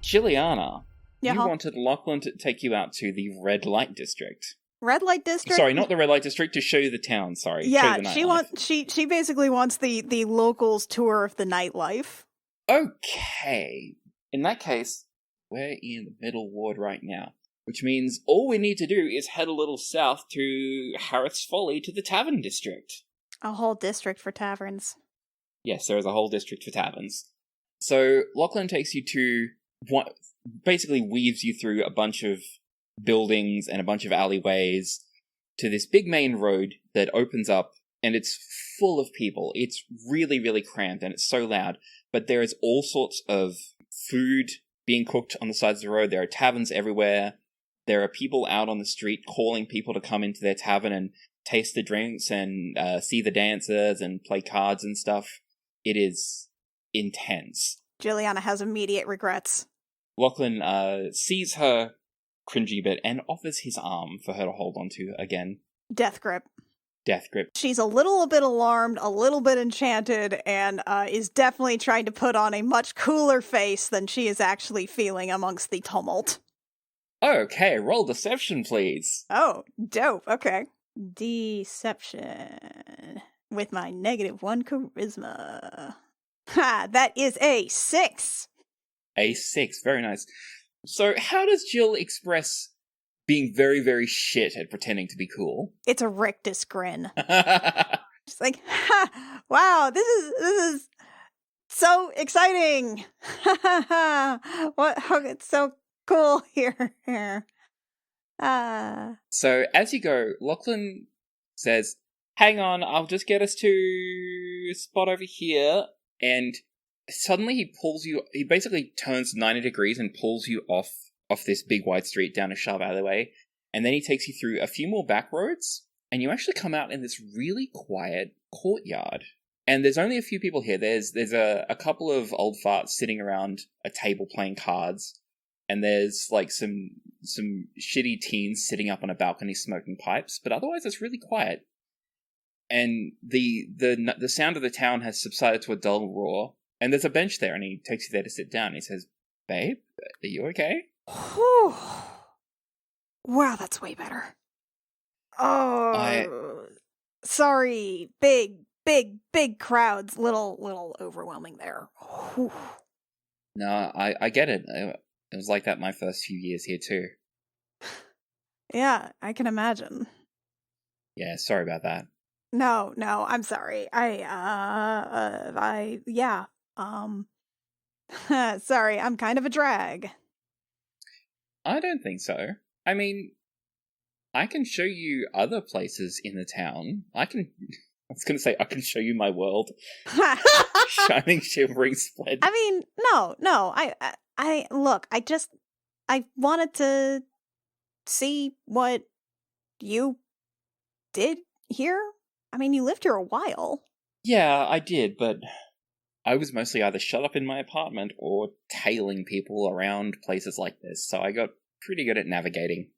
Juliana, Yeah. you wanted Lachlan to take you out to the red light district. Red light district? Sorry, not the red light district, to show you the town, sorry. Yeah, show you the she nightlife. she basically wants the locals tour of the nightlife. Okay. In that case, we're in the middle ward right now, which means all we need to do is head a little south to Harris Folly to the tavern district. A whole district for taverns. Yes, there is a whole district for taverns. So Lachlan takes you to what basically weaves you through a bunch of buildings and a bunch of alleyways to this big main road that opens up, and it's full of people. It's really, really cramped and it's so loud, but there is all sorts of food being cooked on the sides of the road. There are taverns everywhere. There are people out on the street calling people to come into their tavern and taste the drinks and see the dancers and play cards and stuff. It is intense. Juliana has immediate regrets. Lachlan sees her cringy bit and offers his arm for her to hold onto again. Death grip. Death grip. She's a little bit alarmed, a little bit enchanted, and is definitely trying to put on a much cooler face than she is actually feeling amongst the tumult. Okay, roll deception, please. Oh, dope. Okay. Deception. With my -1 charisma. Ha! That is a 6! A 6, very nice. So, how does Jill express being very, very shit at pretending to be cool? It's a rictus grin. She's like, ha! Wow, this is so exciting! It's so cool here. So, as you go, Lachlan says, hang on, I'll just get us to a spot over here, and suddenly he basically turns 90 degrees and pulls you off this big wide street down a sharp alleyway, and then he takes you through a few more back roads, and you actually come out in this really quiet courtyard. And there's only a few people here. There's a couple of old farts sitting around a table playing cards, and there's like some shitty teens sitting up on a balcony smoking pipes, but otherwise it's really quiet. And the sound of the town has subsided to a dull roar, and there's a bench there, and he takes you there to sit down. He says, babe, are you okay? Whew. Wow, that's way better. Oh, sorry. Big crowds. Little overwhelming there. Whew. No, I get it. It was like that my first few years here too. Yeah, I can imagine. Yeah, sorry about that. No, I'm sorry. Sorry, I'm kind of a drag. I don't think so. I mean, I can show you other places in the town. I was going to say, I can show you my world. Shining, shimmering, splendid. I mean, no. Look, I wanted to see what you did here. I mean, you lived here a while. Yeah, I did, but I was mostly either shut up in my apartment or tailing people around places like this, so I got pretty good at navigating.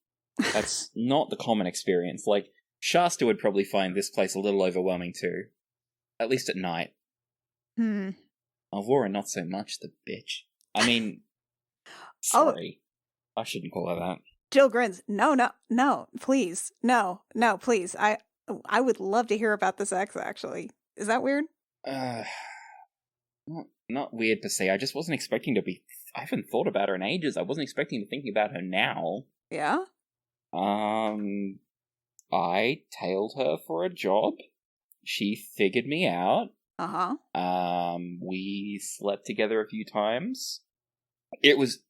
That's not the common experience. Like, Shasta would probably find this place a little overwhelming too. At least at night. Alvora, not so much, the bitch. I mean, sorry. I shouldn't call her that. Jill grins. No, please. No, please. I would love to hear about this ex, actually. Is that weird? Not weird per se. I just wasn't expecting to be... I haven't thought about her in ages. I wasn't expecting to think about her now. Yeah? I tailed her for a job. She figured me out. Uh-huh. We slept together a few times. It was...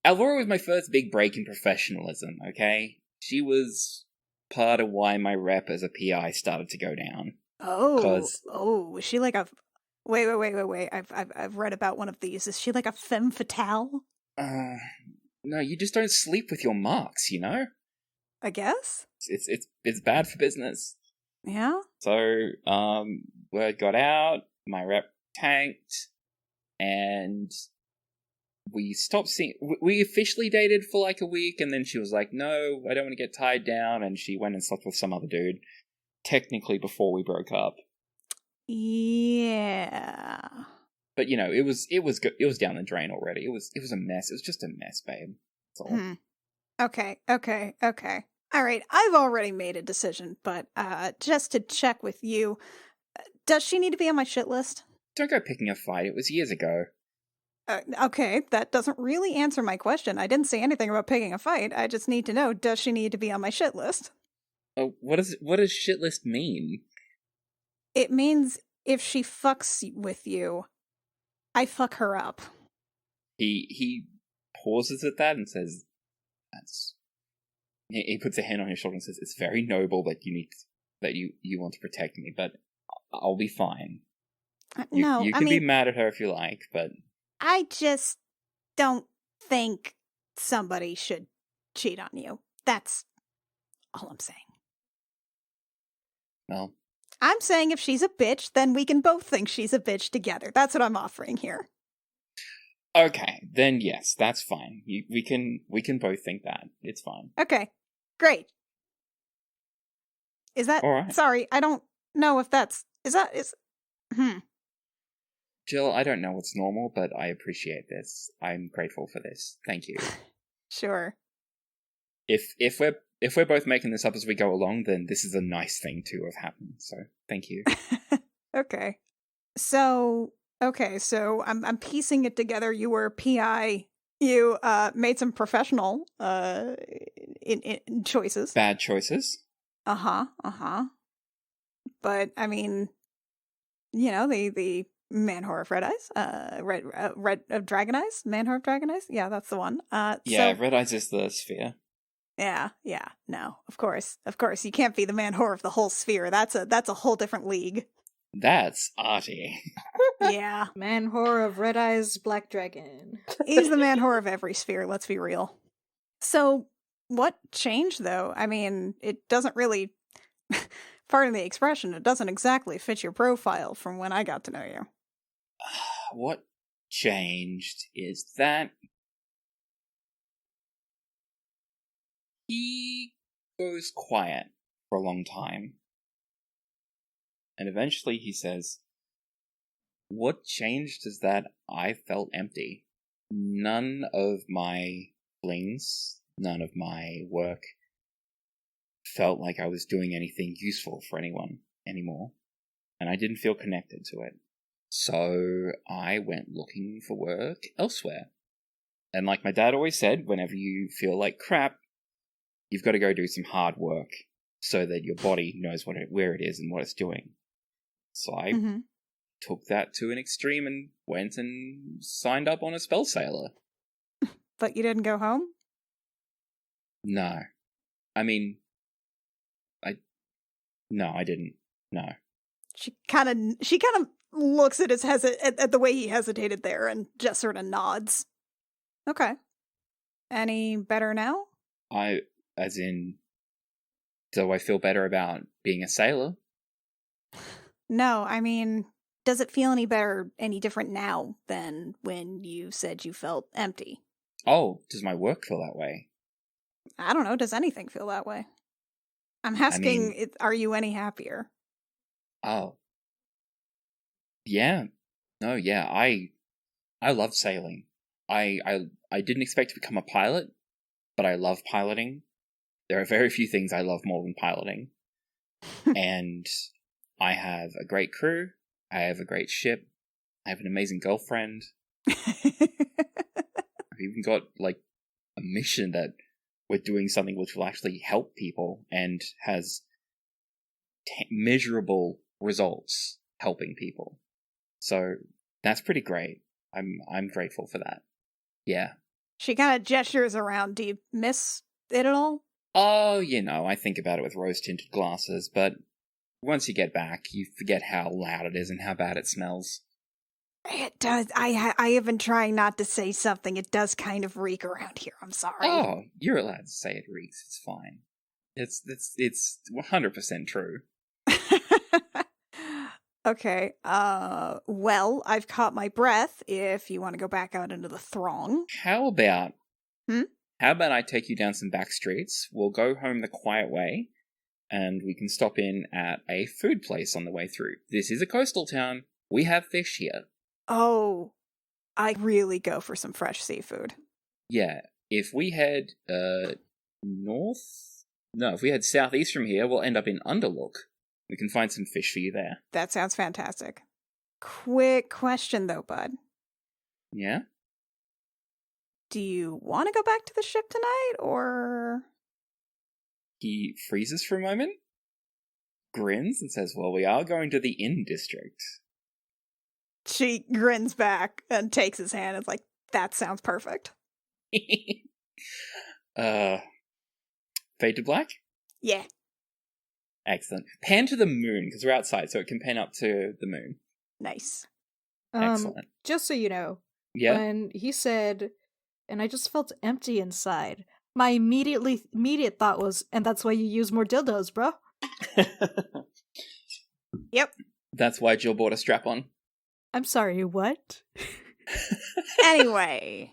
Alvora was my first big break in professionalism, okay? She was part of why my rep as a PI started to go down. Was she like a... Wait. I've read about one of these. Is she like a femme fatale? No, you just don't sleep with your marks, you know? I guess? It's bad for business. Yeah? So, word got out, my rep tanked, and we stopped seeing. We officially dated for like a week, and then she was like, "No, I don't want to get tied down," and she went and slept with some other dude. Technically, before we broke up, Yeah. but you know, it was down the drain already. It was a mess. It was just a mess, babe. That's all. Okay. All right, I've already made a decision, but just to check with you, does she need to be on my shit list? Don't go picking a fight. It was years ago. Okay, that doesn't really answer my question. I didn't say anything about picking a fight. I just need to know, does she need to be on my shit list? Oh, what does shit list mean? It means if she fucks with you, I fuck her up. He pauses at that and says, "That's." He puts a hand on his shoulder and says, "It's very noble that you want to protect me, but I'll be fine. You can be mad at her if you like, but I just don't think somebody should cheat on you. That's all I'm saying. well, I'm saying if she's a bitch, then we can both think she's a bitch together. That's what I'm offering here. okay, then yes, that's fine. We can both think that. It's fine. Okay, great. Is that all right? Sorry, I don't know if that's Jill, I don't know what's normal, but I appreciate this. I'm grateful for this. Thank you. Sure. If we're both making this up as we go along, then this is a nice thing to have happened. So thank you. Okay. So I'm piecing it together. You were a PI. You made some professional in choices. Bad choices. But I mean, you know, the man whore of red eyes, red of dragon eyes, man whore of dragon eyes. Yeah, that's the one. Yeah, red eyes is the sphere. Yeah. No, of course, you can't be the man whore of the whole sphere. That's a whole different league. That's arty. Yeah, man whore of red eyes, black dragon. He's the man whore of every sphere. Let's be real. So, what changed though? I mean, it doesn't really. Pardon the expression, it doesn't exactly fit your profile from when I got to know you. What changed is that he goes quiet for a long time. And eventually he says, "What changed is that I felt empty. None of my flings, none of my work felt like I was doing anything useful for anyone anymore. And I didn't feel connected to it. So I went looking for work elsewhere. And like my dad always said, whenever you feel like crap, you've got to go do some hard work so that your body knows where it is and what it's doing." So I took that to an extreme and went and signed up on a spell sailor. But you didn't go home? No. I mean, No, I didn't. No. She kind of looks at at the way he hesitated there and just sort of nods. Okay. Any better now? As in, do I feel better about being a sailor? No, I mean, does it feel any different now than when you said you felt empty? Oh, does my work feel that way? I don't know. Does anything feel that way? I'm asking, are you any happier? Oh. Yeah. No, yeah, I love sailing. I didn't expect to become a pilot, but I love piloting. There are very few things I love more than piloting. And I have a great crew. I have a great ship. I have an amazing girlfriend. I've even got, like, a mission that we're doing something which will actually help people and has measurable results helping people. So that's pretty great. I'm grateful for that. Yeah. She kind of gestures around. Do you miss it at all? Oh, I think about it with rose-tinted glasses, but once you get back, you forget how loud it is and how bad it smells. It does. I have been trying not to say something. It does kind of reek around here. I'm sorry. Oh, you're allowed to say it reeks. It's fine. It's 100% true. Okay, well, I've caught my breath if you want to go back out into the throng. How about... Hmm? How about I take you down some back streets, we'll go home the quiet way, and we can stop in at a food place on the way through. This is a coastal town. We have fish here. Oh, I really go for some fresh seafood. Yeah, if we head north? No, if we head southeast from here, we'll end up in Underlook. We can find some fish for you there. That sounds fantastic. Quick question, though, bud. Yeah? Do you want to go back to the ship tonight, or...? He freezes for a moment, grins, and says, well, we are going to the inn district. She grins back and takes his hand and is like, that sounds perfect. Fade to black? Yeah. Excellent. Pan to the moon, because we're outside, so it can pan up to the moon. Nice. Excellent. Just so you know, Yeah? when he said, and I just felt empty inside, my immediate thought was, and that's why you use more dildos, bro. Yep. That's why Jill bought a strap-on. I'm sorry, what? Anyway.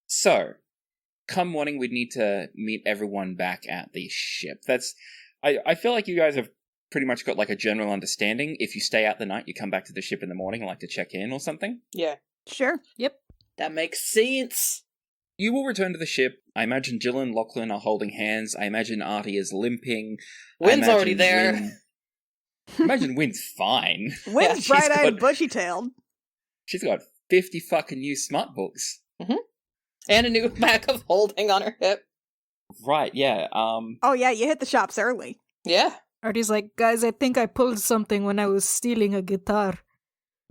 So, come morning, we'd need to meet everyone back at the ship. I feel like you guys have pretty much got like a general understanding. If you stay out the night, you come back to the ship in the morning and like to check in or something. Yeah, Sure. Yep. that makes sense. You will return to the ship. I imagine Jill and Lachlan are holding hands. I imagine Artie is limping. Wynn's already there. Imagine Wynn's fine. Wynn's she's bright-eyed got- and bushy-tailed. She's got 50 fucking new smart books. And a new pack of holding on her hip. Right, yeah. Oh yeah, you hit the shops early. Yeah. Artie's like, guys, I think I pulled something when I was stealing a guitar.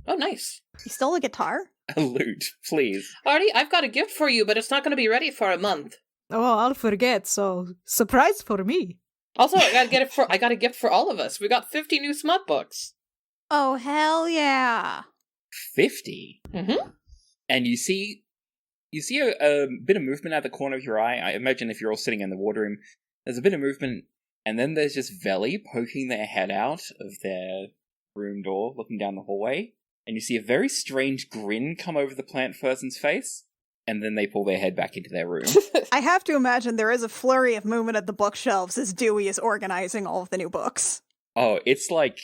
Oh, nice. You stole a guitar? A lute, please. Artie, I've got a gift for you, but it's not going to be ready for a month. Oh, I'll forget, so surprise for me. Also, I got a gift for all of us. We got 50 new smut books. Oh, hell yeah. 50? Mm-hmm. And you see a bit of movement out the corner of your eye. I imagine if you're all sitting in the wardroom, there's a bit of movement, and then there's just Veli poking their head out of their room door, looking down the hallway, and you see a very strange grin come over the plant person's face, and then they pull their head back into their room. I have to imagine there is a flurry of movement at the bookshelves as Dewey is organizing all of the new books. Oh, it's like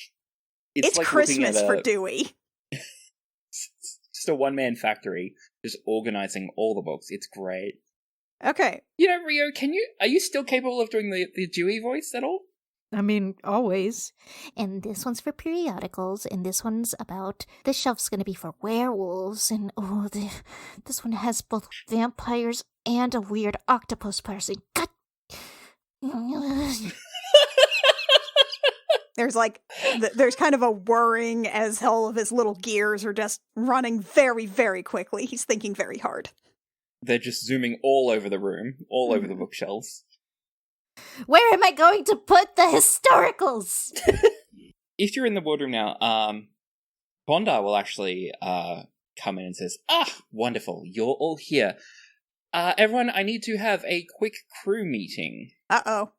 It's like Christmas looking at for Dewey. just a one-man factory, just organizing all the books. It's great. Okay. You know, Rio, are you still capable of doing the Dewey voice at all? I mean, always. And this one's for periodicals, and this one's about the shelf's gonna be for werewolves, and this one has both vampires and a weird octopus person. God. There's like, there's kind of a whirring as all of his little gears are just running very, very quickly. He's thinking very hard. They're just zooming all over the room, all over the bookshelves. Where am I going to put the historicals? If you're in the boardroom now, Bondar will actually come in and says, wonderful, you're all here. Everyone, I need to have a quick crew meeting. Uh-oh.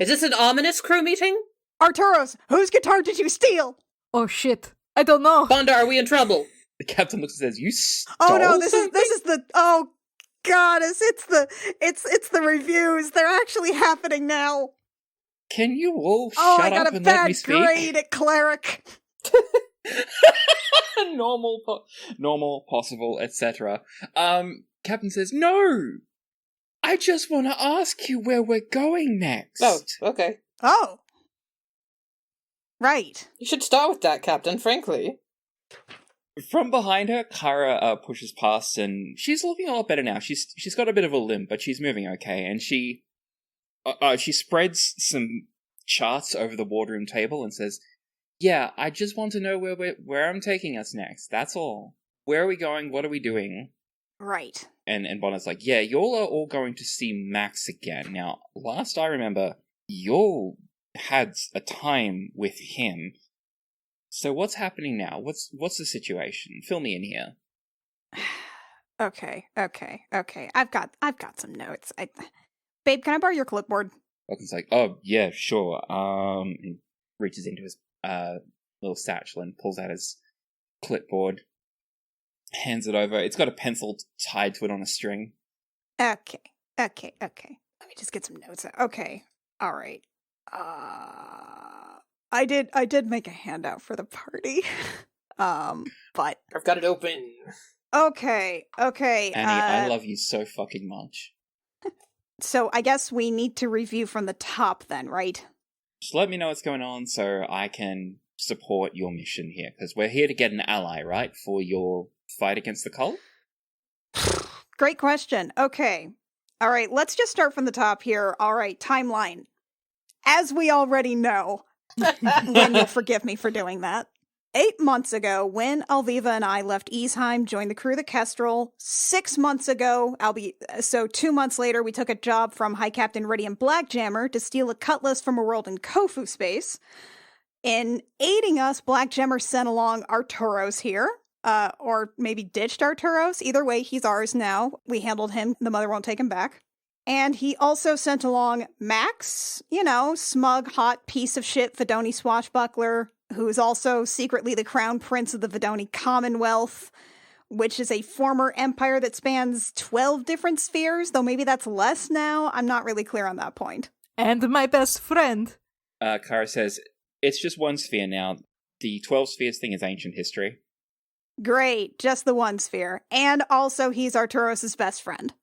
Is this an ominous crew meeting? Arturos, whose guitar did you steal? Oh shit. I don't know. Bondar, are we in trouble? The captain looks and says, you stole Oh no, this something? is the, oh goddess, it's the reviews. They're actually happening now. Can you all I shut got up a and let me bad speak? grade at cleric. normal, possible, etc. Captain says, no! I just want to ask you where we're going next. Oh, okay. Oh. Right. You should start with that, Captain, frankly. From behind her, Kara pushes past, and she's looking a lot better now. She's got a bit of a limp, but she's moving okay. And she spreads some charts over the wardroom table and says, "Yeah, I just want to know where I'm taking us next. That's all. Where are we going? What are we doing?" Right. And Bonner's like, "Yeah, y'all are all going to see Max again. Now, last I remember, y'all had a time with him." So what's happening now? What's the situation? Fill me in here. Okay. I've got some notes. Babe, can I borrow your clipboard? Vulcan's like, "Oh yeah, sure." He reaches into his little satchel and pulls out his clipboard, hands it over. It's got a pencil tied to it on a string. Okay. Let me just get some notes out. Okay. All right. I did make a handout for the party. But I've got it open. okay. Annie, I love you so fucking much. So I guess we need to review from the top then, right? Just let me know what's going on so I can support your mission here, because we're here to get an ally, right, for your fight against the cult? Great question. Okay. All right, let's just start from the top here. All right, timeline. As we already know, Lynn, you'll forgive me for doing that. 8 months ago, when Alviva and I left Easheim, joined the crew of the Kestrel. 6 months ago, 2 months later, we took a job from High Captain Ridian Blackjammer to steal a cutlass from a world in Kofu space. In aiding us, Blackjammer sent along Arturos here. Or maybe ditched Arturos. Either way, he's ours now. We handled him. The mother won't take him back. And he also sent along Max, smug, hot piece of shit Vodoni swashbuckler, who is also secretly the crown prince of the Vodoni Commonwealth, which is a former empire that spans 12 different spheres, though maybe that's less now. I'm not really clear on that point. And my best friend. Kara says, it's just one sphere now. The 12 spheres thing is ancient history. Great, just the one sphere. And also, he's Arturos' best friend.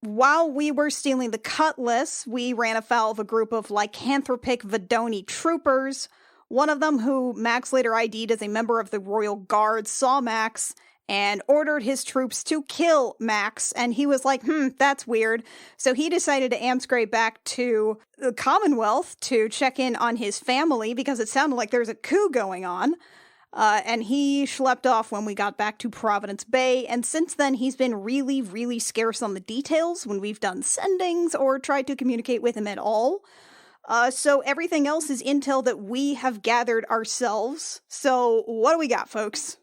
While we were stealing the cutlass, we ran afoul of a group of lycanthropic Vodoni troopers. One of them, who Max later ID'd as a member of the Royal Guard, saw Max and ordered his troops to kill Max, and he was like, that's weird. So he decided to amscray back to the Commonwealth to check in on his family, because it sounded like there's a coup going on. And he schlepped off when we got back to Providence Bay, and since then he's been really, really scarce on the details when we've done sendings or tried to communicate with him at all. So everything else is intel that we have gathered ourselves. So what do we got, folks?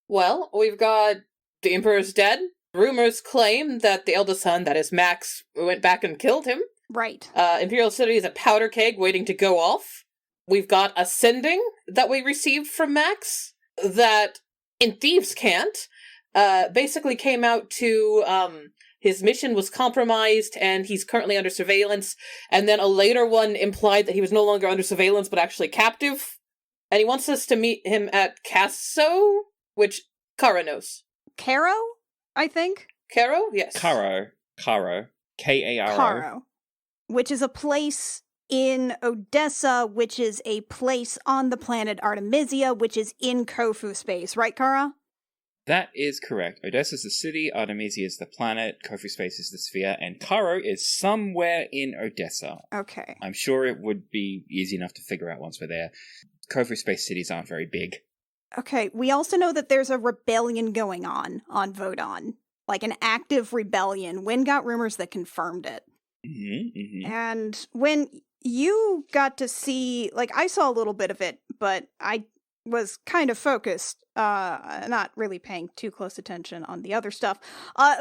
Well, we've got the Emperor's dead. Rumors claim that the eldest son, that is Max, went back and killed him. Right. Imperial City is a powder keg waiting to go off. We've got a sending that we received from Max that, in Thieves' Cant, basically came out to his mission was compromised and he's currently under surveillance. And then a later one implied that he was no longer under surveillance but actually captive. And he wants us to meet him at Casso, which Kara knows. Caro, I think? Caro? Yes. Caro. Karo. Caro. Which is a place in Odessa, which is a place on the planet Artemisia, which is in Kofu space, right, Kara? That is correct. Odessa is the city, Artemisia is the planet, Kofu space is the sphere, and Caro is somewhere in Odessa. Okay. I'm sure it would be easy enough to figure out once we're there. Kofu space cities aren't very big. Okay, we also know that there's a rebellion going on Vodon. Like an active rebellion. Wynn got rumors that confirmed it. And when you got to see, I saw a little bit of it, but I was kind of focused, not really paying too close attention on the other stuff.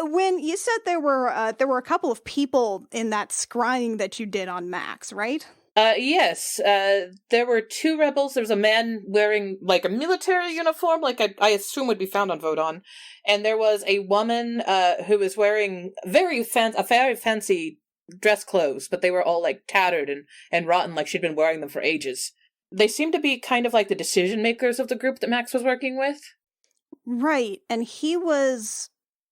When you said there were a couple of people in that scrying that you did on Max, right? Yes. There were 2 rebels. There was a man wearing, a military uniform, I assume would be found on Vodon. And there was a woman, who was wearing very fancy dress clothes, but they were all, tattered and rotten, she'd been wearing them for ages. They seemed to be kind of the decision makers of the group that Max was working with. Right, and he was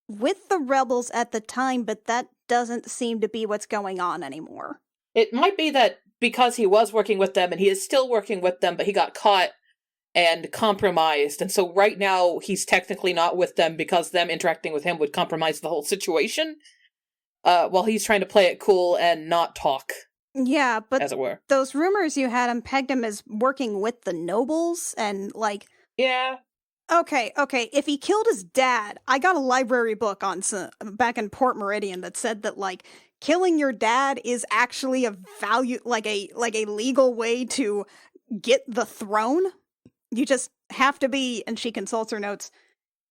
with the rebels at the time, but that doesn't seem to be what's going on anymore. It might be that because he was working with them, and he is still working with them, but he got caught and compromised, and so right now he's technically not with them because them interacting with him would compromise the whole situation, while he's trying to play it cool and not talk. Yeah, but as it were. Those rumors you had him pegged him as working with the nobles, and Yeah. Okay, if he killed his dad, I got a library book back in Port Meridian that said that, killing your dad is actually a value, a legal way to get the throne. You just have to be, and she consults her notes,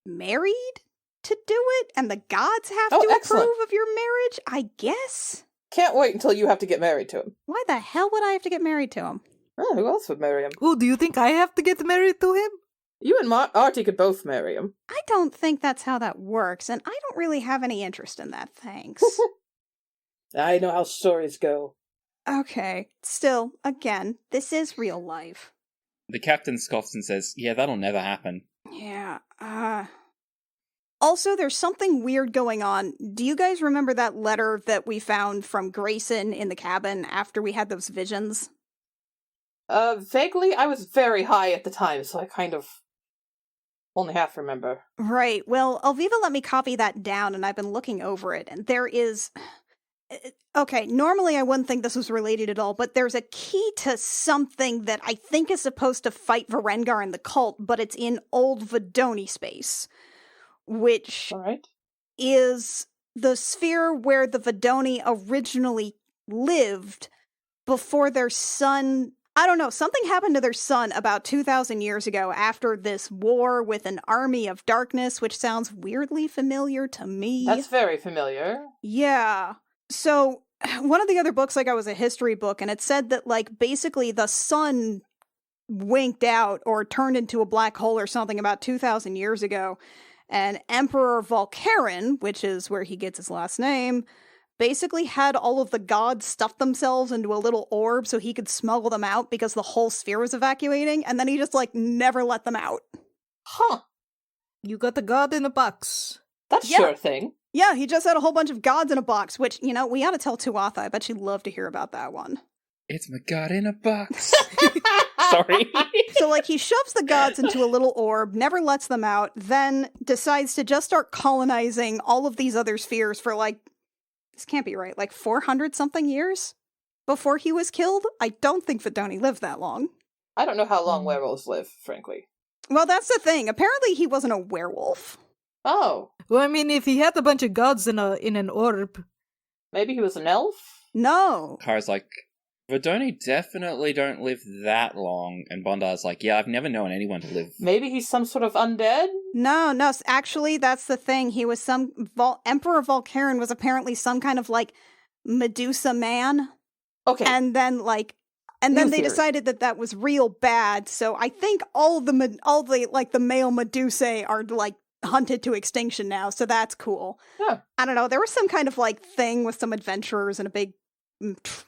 married to do it, and the gods have to approve of your marriage, I guess? Can't wait until you have to get married to him. Why the hell would I have to get married to him? Oh, who else would marry him? Oh, do you think I have to get married to him? You and Artie could both marry him. I don't think that's how that works, and I don't really have any interest in that, thanks. I know how stories go. Okay, still, again, this is real life. The captain scoffs and says, yeah, that'll never happen. Yeah, Also, there's something weird going on. Do you guys remember that letter that we found from Grayson in the cabin after we had those visions? Vaguely, I was very high at the time, so I kind of only half remember. Right, well, Alviva let me copy that down, and I've been looking over it, and there is... Okay, normally I wouldn't think this was related at all, but there's a key to something that I think is supposed to fight Varengar and the cult, but it's in old Vodoni space, which is the sphere where the Vodoni originally lived before their son... I don't know, something happened to their son about 2,000 years ago after this war with an army of darkness, which sounds weirdly familiar to me. That's very familiar. Yeah. So, one of the other books, like, I was a history book, and it said that, like, basically the sun winked out or turned into a black hole or something about 2,000 years ago, and Emperor Volcaren, which is where he gets his last name, basically had all of the gods stuff themselves into a little orb so he could smuggle them out because the whole sphere was evacuating, and then he just, like, never let them out. Huh. You got the god in a box. That's Yeah. sure thing. Yeah, he just had a whole bunch of gods in a box, which, you know, we ought to tell Tuatha. I bet she'd love to hear about that one. It's my god in a box. Sorry. So, like, he shoves the gods into a little orb, never lets them out, then decides to just start colonizing all of these other spheres for, like, this can't be right, like 400-something years before he was killed? I don't think Vodoni lived that long. I don't know how long werewolves live, frankly. Well, that's the thing. Apparently he wasn't a werewolf. Oh. Well, I mean, if he had a bunch of gods in an orb... Maybe he was an elf? No. Kara's like, Vodoni definitely don't live that long. And Bondar's like, yeah, I've never known anyone to live. Maybe he's some sort of undead? No, actually, that's the thing. He was Emperor Volcaren was apparently some kind of, like, Medusa man. Okay. And then, like, they decided that was real bad, so I think all the male Medusae are, like, hunted to extinction now, so that's cool. Yeah. I don't know, there was some kind of, like, thing with some adventurers and a big,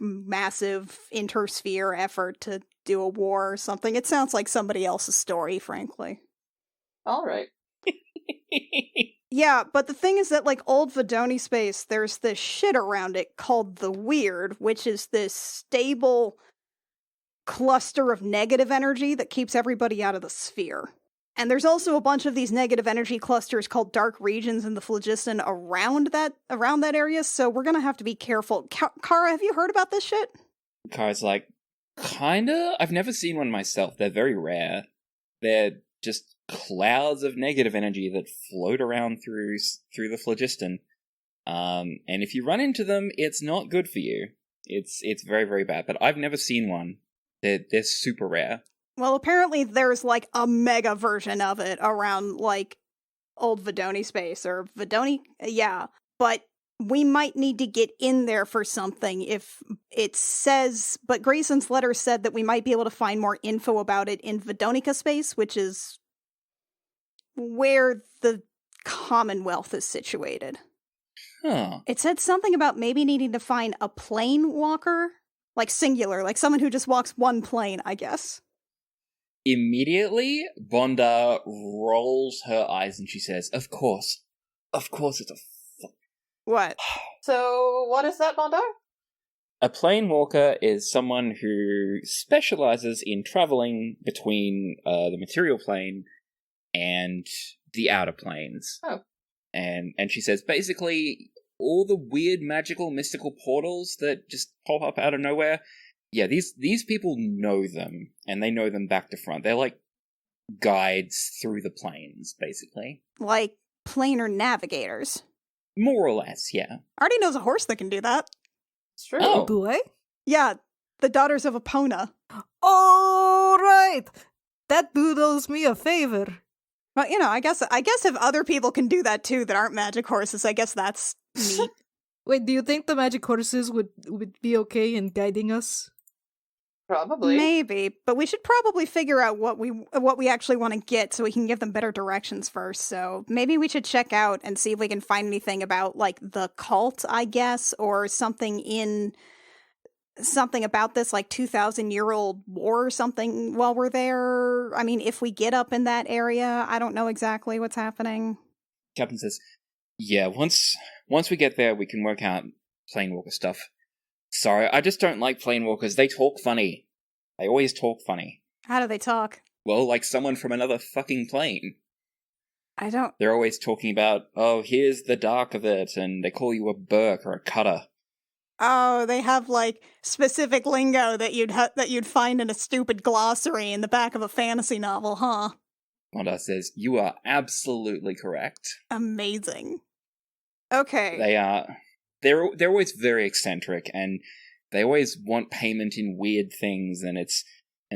massive intersphere effort to do a war or something. It sounds like somebody else's story, frankly. All right. Yeah, but the thing is that, like, old Vodoni space, there's this shit around it called the Weird, which is this stable cluster of negative energy that keeps everybody out of the sphere. And there's also a bunch of these negative energy clusters called dark regions in the phlogiston around that area, so we're gonna have to be careful. Kara, have you heard about this shit? Kara's like, kinda? I've never seen one myself. They're very rare. They're just clouds of negative energy that float around through the phlogiston. And if you run into them, it's not good for you. It's very, very bad. But I've never seen one. They're super rare. Well, apparently there's, like, a mega version of it around, like, old Vodoni space, or Vodoni, yeah. But we might need to get in there for something if it says, but Grayson's letter said that we might be able to find more info about it in Vodonica space, which is where the Commonwealth is situated. Huh. It said something about maybe needing to find a plane walker, like singular, like someone who just walks one plane, I guess. Immediately, Bondar rolls her eyes and she says, Of course it's a What? So, what is that, Bondar? A plane walker is someone who specializes in traveling between the material plane and the outer planes. Oh. And she says, basically, all the weird, magical, mystical portals that just pop up out of nowhere, yeah, these people know them, and they know them back to front. They're like guides through the planes, basically. Like planar navigators. More or less, yeah. Artie knows a horse that can do that. It's true. Oh. Do I? Yeah, the Daughters of Epona. All right! That dude owes me a favor. But, you know, I guess if other people can do that too that aren't magic horses, I guess that's neat. Wait, do you think the magic horses would be okay in guiding us? Probably. Maybe, but we should probably figure out what we actually want to get so we can give them better directions first. So maybe we should check out and see if we can find anything about like the cult, I guess, or something about this like 2,000-year-old war or something while we're there. I mean, if we get up in that area, I don't know exactly what's happening. Captain says, yeah, once we get there, we can work out planewalker stuff. Sorry, I just don't like planewalkers. They talk funny. They always talk funny. How do they talk? Well, like someone from another fucking plane. I don't... They're always talking about, oh, here's the dark of it, and they call you a Burke or a cutter. Oh, they have like specific lingo that you'd find in a stupid glossary in the back of a fantasy novel, huh? Wanda says, you are absolutely correct. Amazing. Okay. They are... They're always very eccentric, and they always want payment in weird things, and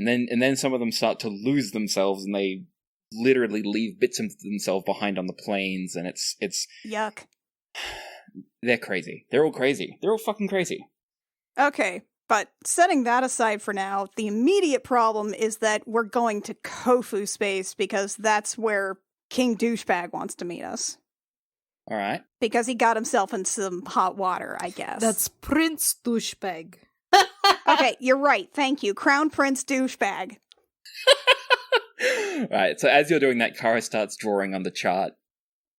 then some of them start to lose themselves, and they literally leave bits of themselves behind on the planes, and it's yuck. They're crazy. They're all crazy. They're all fucking crazy. Okay, but setting that aside for now, the immediate problem is that we're going to Kofu space because that's where King Douchebag wants to meet us. All right. Because he got himself in some hot water, I guess. That's Prince Douchebag. Okay, you're right. Thank you. Crown Prince Douchebag. Right, so as you're doing that, Kara starts drawing on the chart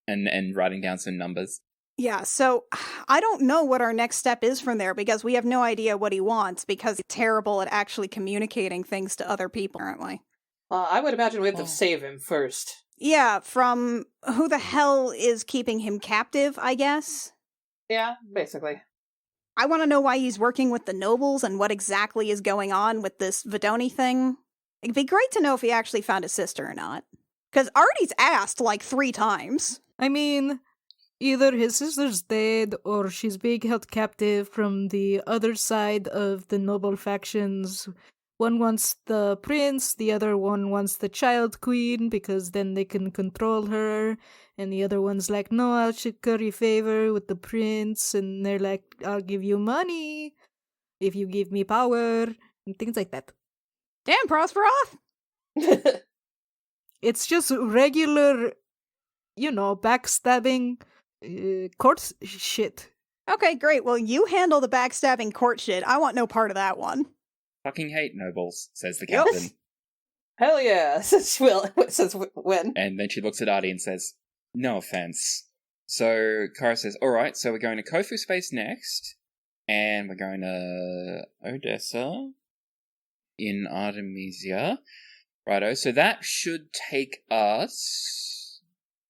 and writing down some numbers. Yeah, so I don't know what our next step is from there because we have no idea what he wants because he's terrible at actually communicating things to other people, apparently. I would imagine we have to save him first. Yeah, from who the hell is keeping him captive, I guess? Yeah, basically. I want to know why he's working with the nobles and what exactly is going on with this Vodoni thing. It'd be great to know if he actually found his sister or not. Because Artie's asked like 3 times. I mean, either his sister's dead or she's being held captive from the other side of the noble factions. One wants the prince, the other one wants the child queen because then they can control her, and the other one's like, no, I should curry favor with the prince, and they're like, I'll give you money if you give me power, and things like that. Damn, Prosperoth! It's just regular, backstabbing court shit. Okay, great. Well, you handle the backstabbing court shit. I want no part of that one. Fucking hate nobles, says the captain. Hell yeah, says Win. And then she looks at Artie and says, no offense. So Kara says, alright, so we're going to Kofu space next, and we're going to Odessa in Artemisia. Righto, so that should take us...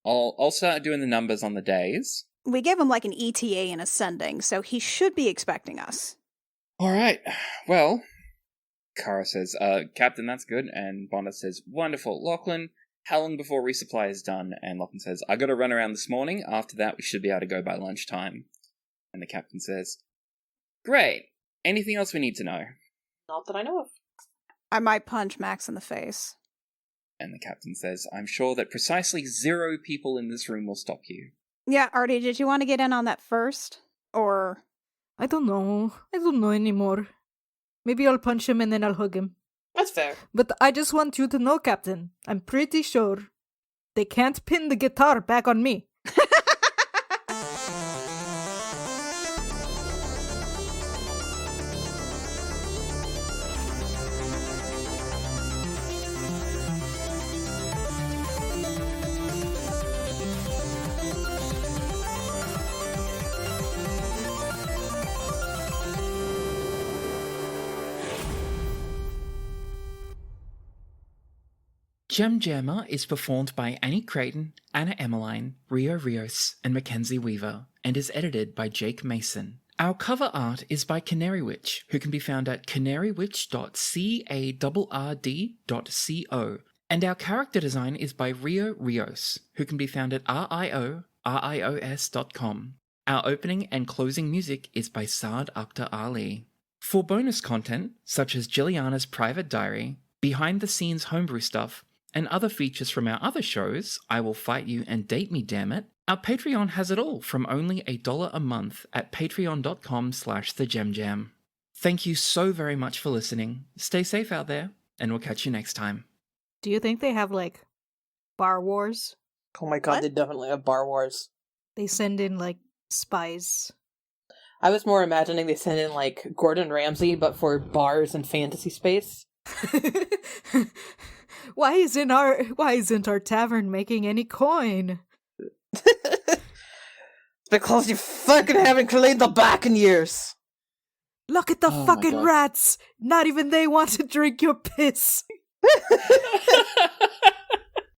I'll start doing the numbers on the days. We gave him like an ETA in ascending, so he should be expecting us. Alright, well... Kara says, Captain, that's good. And Bonda says, wonderful. Lachlan, how long before resupply is done? And Lachlan says, I gotta run around this morning. After that, we should be able to go by lunchtime. And the captain says, great. Anything else we need to know? Not that I know of. I might punch Max in the face. And the captain says, I'm sure that precisely 0 people in this room will stop you. Yeah, Artie, did you want to get in on that first? Or... I don't know. I don't know anymore. Maybe I'll punch him and then I'll hug him. That's fair. But I just want you to know, Captain, I'm pretty sure they can't pin the guitar back on me. Gem Jammer is performed by Annie Creighton, Anna Emmeline, Rio Rios, and Mackenzie Weaver, and is edited by Jake Mason. Our cover art is by Canary Witch, who can be found at canarywitch.carrd.co, and our character design is by Rio Rios, who can be found at rios.com. Our opening and closing music is by Saad Akhtar Ali. For bonus content, such as Jilliana's private diary, behind-the-scenes homebrew stuff, and other features from our other shows, I Will Fight You and Date Me Dammit, our Patreon has it all from only $1 a month at patreon.com/thegemjam. Thank you so very much for listening. Stay safe out there, and we'll catch you next time. Do you think they have, like, bar wars? Oh my god, What? they definitely have bar wars. They send in, like, spies. I was more imagining they send in, like, Gordon Ramsay, but for bars and fantasy space. Why isn't our tavern making any coin? Because you fucking haven't cleaned the back in years. Look at the Oh my fucking God. rats! Not even they want to drink your piss.